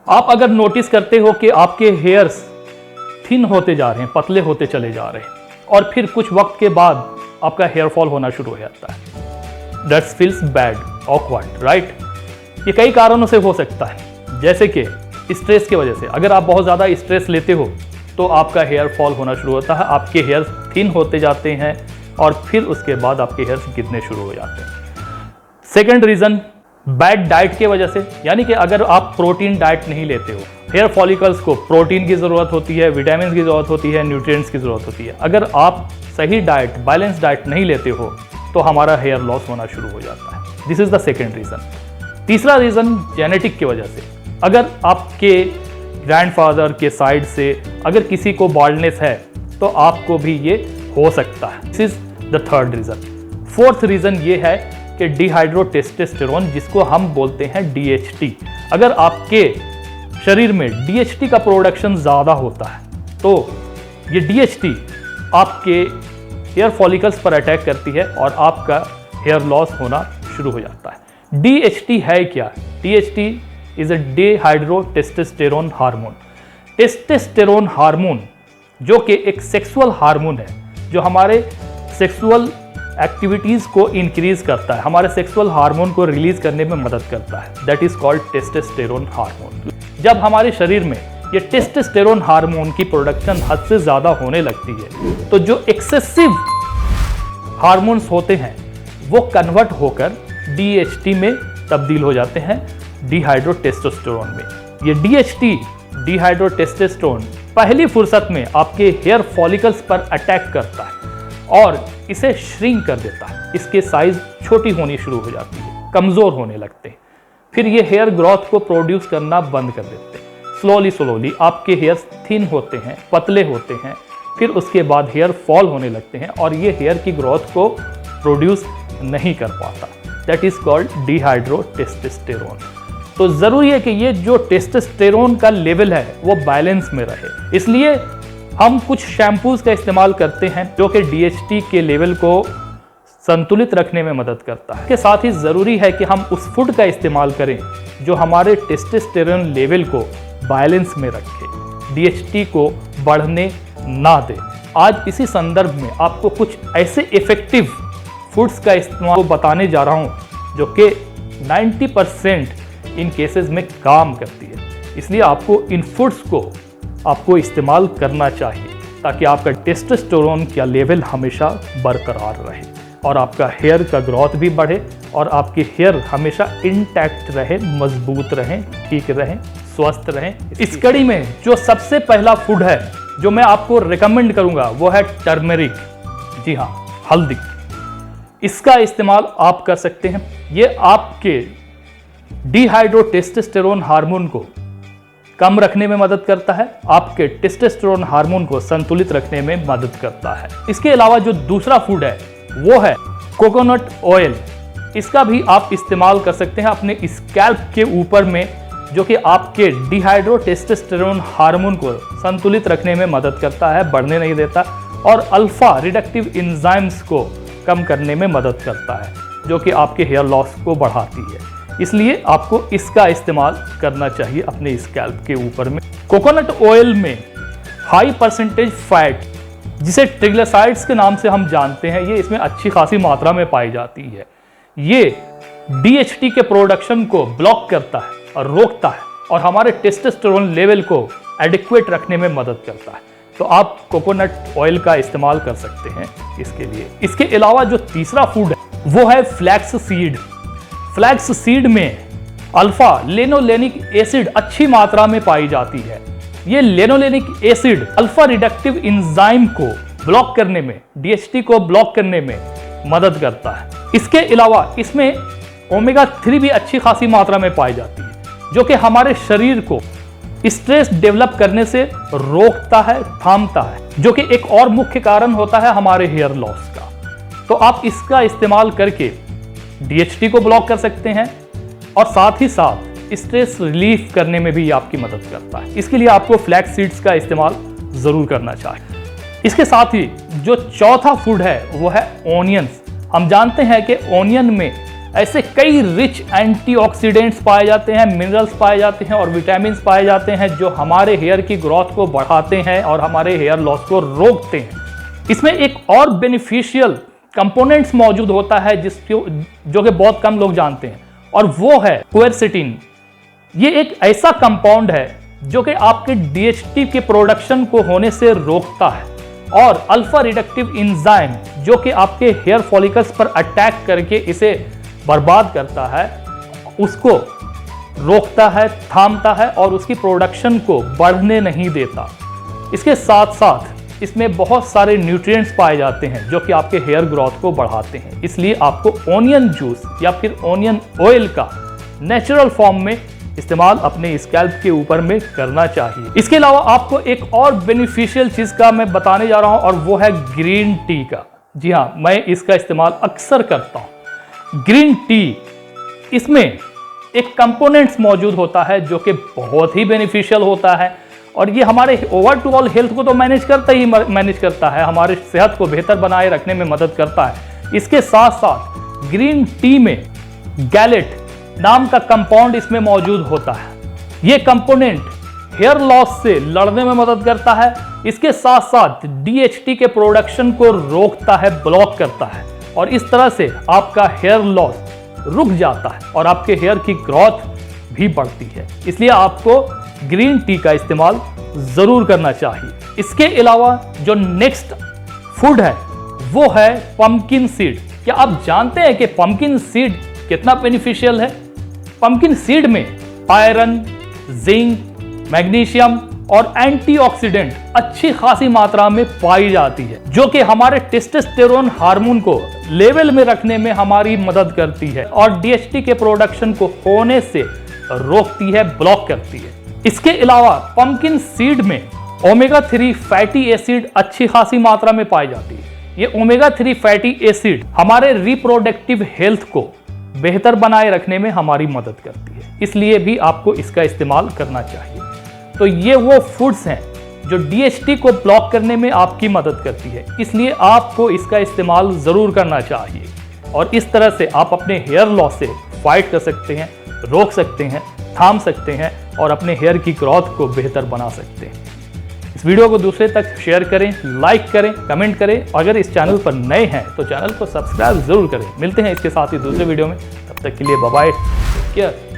आप अगर नोटिस करते हो कि आपके हेयर्स थिन होते जा रहे हैं, पतले होते चले जा रहे हैं और फिर कुछ वक्त के बाद आपका हेयर फॉल होना शुरू हो जाता है, that feels bad, awkward, right. ये कई कारणों से हो सकता है, जैसे कि स्ट्रेस की वजह से। अगर आप बहुत ज़्यादा स्ट्रेस लेते हो तो आपका हेयर फॉल होना शुरू होता है, आपके हेयर्स थिन होते जाते हैं और फिर उसके बाद आपके हेयर्स गिरने शुरू हो जाते हैं। सेकेंड रीज़न, बैड डाइट की वजह से, यानी कि अगर आप प्रोटीन डाइट नहीं लेते हो, हेयर फॉलिकल्स को प्रोटीन की ज़रूरत होती है, विटामिन की ज़रूरत होती है, न्यूट्रिएंट्स की ज़रूरत होती है। अगर आप सही डाइट, बैलेंस डाइट नहीं लेते हो तो हमारा हेयर लॉस होना शुरू हो जाता है। This is the second reason. तीसरा रीज़न, जेनेटिक की वजह से। अगर आपके ग्रैंडफादर के साइड से अगर किसी को बाल्डनेस है तो आपको भी ये हो सकता है। This is the third reason. Fourth reason ये है कि डिहाइड्रोटेस्टोस्टेरोन, जिसको हम बोलते हैं DHT, अगर आपके शरीर में DHT का प्रोडक्शन ज़्यादा होता है तो ये DHT आपके हेयर फॉलिकल्स पर अटैक करती है और आपका हेयर लॉस होना शुरू हो जाता है। DHT है क्या? DHT is a dihydrotestosterone hormone. Testosterone hormone जो कि एक सेक्सुअल हार्मोन है, जो हमारे सेक्सुअल एक्टिविटीज़ को इंक्रीज करता है, हमारे सेक्सुअल हार्मोन को रिलीज करने में मदद करता है। That is called testosterone hormone. जब हमारे शरीर में ये टेस्टोस्टेरोन हार्मोन की प्रोडक्शन हद से ज़्यादा होने लगती है तो जो एक्सेसिव हार्मोन्स होते हैं वो कन्वर्ट होकर DHT में तब्दील हो जाते हैं, डिहाइड्रोटेस्टोस्टेरोन में। ये DHT, डिहाइड्रोटेस्टोस्टेरोन, पहली फुर्सत में आपके हेयर फॉलिकल्स पर अटैक करता है और इसे श्रिंक कर देता है। इसके साइज छोटी होनी शुरू हो जाती है, कमज़ोर होने लगते हैं, फिर ये हेयर ग्रोथ को प्रोड्यूस करना बंद कर देते हैं। स्लोली आपके हेयर्स थिन होते हैं, पतले होते हैं, फिर उसके बाद हेयर फॉल होने लगते हैं और ये हेयर की ग्रोथ को प्रोड्यूस नहीं कर पाता। That is called dihydrotestosterone. तो ज़रूरी है कि ये जो टेस्टोस्टेरोन का लेवल है वो बैलेंस में रहे। इसलिए हम कुछ शैम्पूज़ का इस्तेमाल करते हैं जो कि DHT के लेवल को संतुलित रखने में मदद करता है। इसके साथ ही ज़रूरी है कि हम उस फूड का इस्तेमाल करें जो हमारे टेस्टोस्टेरोन लेवल को बैलेंस में रखे, DHT को बढ़ने ना दे। आज इसी संदर्भ में आपको कुछ ऐसे इफेक्टिव फूड्स का इस्तेमाल बताने जा रहा हूँ जो कि 90% इन केसेस में काम करती है। इसलिए आपको इन फूड्स को आपको इस्तेमाल करना चाहिए ताकि आपका टेस्टोस्टेरोन का लेवल हमेशा बरकरार रहे और आपका हेयर का ग्रोथ भी बढ़े और आपके हेयर हमेशा इंटैक्ट रहे, मजबूत रहें, ठीक रहें, स्वस्थ रहें। इस कड़ी में जो सबसे पहला फूड है जो मैं आपको रिकमेंड करूंगा वो है टर्मरिक। जी हाँ, हल्दी। इसका इस्तेमाल आप कर सकते हैं। ये आपके डिहाइड्रोटेस्टोस्टेरोन हार्मोन को कम रखने में मदद करता है, आपके टेस्टोस्टेरोन हार्मोन को संतुलित रखने में मदद करता है। इसके अलावा जो दूसरा फूड है वो है कोकोनट ऑयल। इसका भी आप इस्तेमाल कर सकते हैं अपने स्कैल्प के ऊपर में, जो कि आपके डिहाइड्रोटेस्टोस्टेरोन हार्मोन को संतुलित रखने में मदद करता है, बढ़ने नहीं देता, और अल्फा रिडक्टिव एंजाइम्स को कम करने में मदद करता है जो कि आपके हेयर लॉस को बढ़ाती है। इसलिए आपको इसका इस्तेमाल करना चाहिए अपने स्कैल्प के ऊपर में। कोकोनट ऑयल में हाई परसेंटेज फैट, जिसे ट्रिग्लिसराइड्स के नाम से हम जानते हैं, ये इसमें अच्छी खासी मात्रा में पाई जाती है। ये DHT के प्रोडक्शन को ब्लॉक करता है और रोकता है और हमारे टेस्टोस्टेरोन लेवल को एडिक्वेट रखने में मदद करता है। तो आप कोकोनट ऑयल का इस्तेमाल कर सकते हैं इसके लिए। इसके अलावा जो तीसरा फूड है वो है फ्लैक्स सीड। फ्लैक्स सीड में अल्फा लेनोलेनिक एसिड अच्छी मात्रा में पाई जाती है। ये linolenic acid alpha reductive enzyme को ब्लॉक करने में, DHT को ब्लॉक करने में मदद करता है। इसके अलावा इसमें ओमेगा 3 भी अच्छी खासी मात्रा में पाई जाती है जो कि हमारे शरीर को स्ट्रेस डेवलप करने से रोकता है, थामता है, जो कि एक और मुख्य कारण होता है हमारे हेयर लॉस का। तो आप इसका इस्तेमाल करके DHT को ब्लॉक कर सकते हैं और साथ ही साथ स्ट्रेस रिलीफ करने में भी आपकी मदद करता है। इसके लिए आपको फ्लैक्स सीड्स का इस्तेमाल जरूर करना चाहिए। इसके साथ ही जो चौथा फूड है वो है ऑनियंस। हम जानते हैं कि ऑनियन में ऐसे कई रिच एंटीऑक्सीडेंट्स पाए जाते हैं, मिनरल्स पाए जाते हैं और विटामिन पाए जाते हैं जो हमारे हेयर की ग्रोथ को बढ़ाते हैं और हमारे हेयर लॉस को रोकते हैं। इसमें एक और बेनिफिशियल कंपोनेंट्स मौजूद होता है जो कि बहुत कम लोग जानते हैं, और वो है क्वेरसिटिन। ये एक ऐसा कंपाउंड है जो कि आपके डीएचटी के प्रोडक्शन को होने से रोकता है, और अल्फा रिडक्टिव एंजाइम जो कि आपके हेयर फॉलिकल्स पर अटैक करके इसे बर्बाद करता है, उसको रोकता है, थामता है और उसकी प्रोडक्शन को बढ़ने नहीं देता। इसके साथ साथ इसमें बहुत सारे न्यूट्रिएंट्स पाए जाते हैं जो कि आपके हेयर ग्रोथ को बढ़ाते हैं। इसलिए आपको ओनियन जूस या फिर ओनियन ऑयल का नेचुरल फॉर्म में इस्तेमाल अपने स्कैल्प के ऊपर में करना चाहिए। इसके अलावा आपको एक और बेनिफिशियल चीज का मैं बताने जा रहा हूं, और वो है ग्रीन टी का। जी हाँ, मैं इसका इस्तेमाल अक्सर करता हूं। ग्रीन टी, इसमें एक कंपोनेंट्स मौजूद होता है जो कि बहुत ही बेनिफिशियल होता है, और ये हमारे ओवरऑल हेल्थ को तो मैनेज करता है, हमारे सेहत को बेहतर बनाए रखने में मदद करता है। इसके साथ साथ ग्रीन टी में गैलेट नाम का कंपाउंड इसमें मौजूद होता है। ये कंपोनेंट हेयर लॉस से लड़ने में मदद करता है। इसके साथ साथ डीएचटी के प्रोडक्शन को रोकता है, ब्लॉक करता है, और इस तरह से आपका हेयर लॉस रुक जाता है और आपके हेयर की ग्रोथ भी बढ़ती है। इसलिए आपको ग्रीन टी का इस्तेमाल जरूर करना चाहिए। इसके अलावा जो नेक्स्ट फूड है वो है पंपकिन सीड। क्या आप जानते हैं कि पंपकिन सीड कितना बेनिफिशियल है? पंपकिन सीड में आयरन, जिंक, मैग्नीशियम और एंटीऑक्सीडेंट अच्छी खासी मात्रा में पाई जाती है, जो कि हमारे टेस्टोस्टेरोन हार्मोन को लेवल में रखने में हमारी मदद करती है और डीएचटी के प्रोडक्शन को होने से रोकती है, ब्लॉक करती है। इसके अलावा पंपकिन सीड में ओमेगा 3 फैटी एसिड अच्छी खासी मात्रा में पाई जाती है। ये ओमेगा 3 फैटी एसिड हमारे रिप्रोडक्टिव हेल्थ को बेहतर बनाए रखने में हमारी मदद करती है, इसलिए भी आपको इसका इस्तेमाल करना चाहिए। तो ये वो फूड्स हैं जो डीएचटी को ब्लॉक करने में आपकी मदद करती है, इसलिए आपको इसका इस्तेमाल ज़रूर करना चाहिए, और इस तरह से आप अपने हेयर लॉस से फाइट कर सकते हैं, रोक सकते हैं, थाम सकते हैं और अपने हेयर की ग्रोथ को बेहतर बना सकते हैं। इस वीडियो को दूसरे तक शेयर करें, लाइक करें, कमेंट करें। अगर इस चैनल पर नए हैं तो चैनल को सब्सक्राइब जरूर करें। मिलते हैं इसके साथ ही दूसरे वीडियो में, तब तक के लिए बाय बाय, टेक केयर।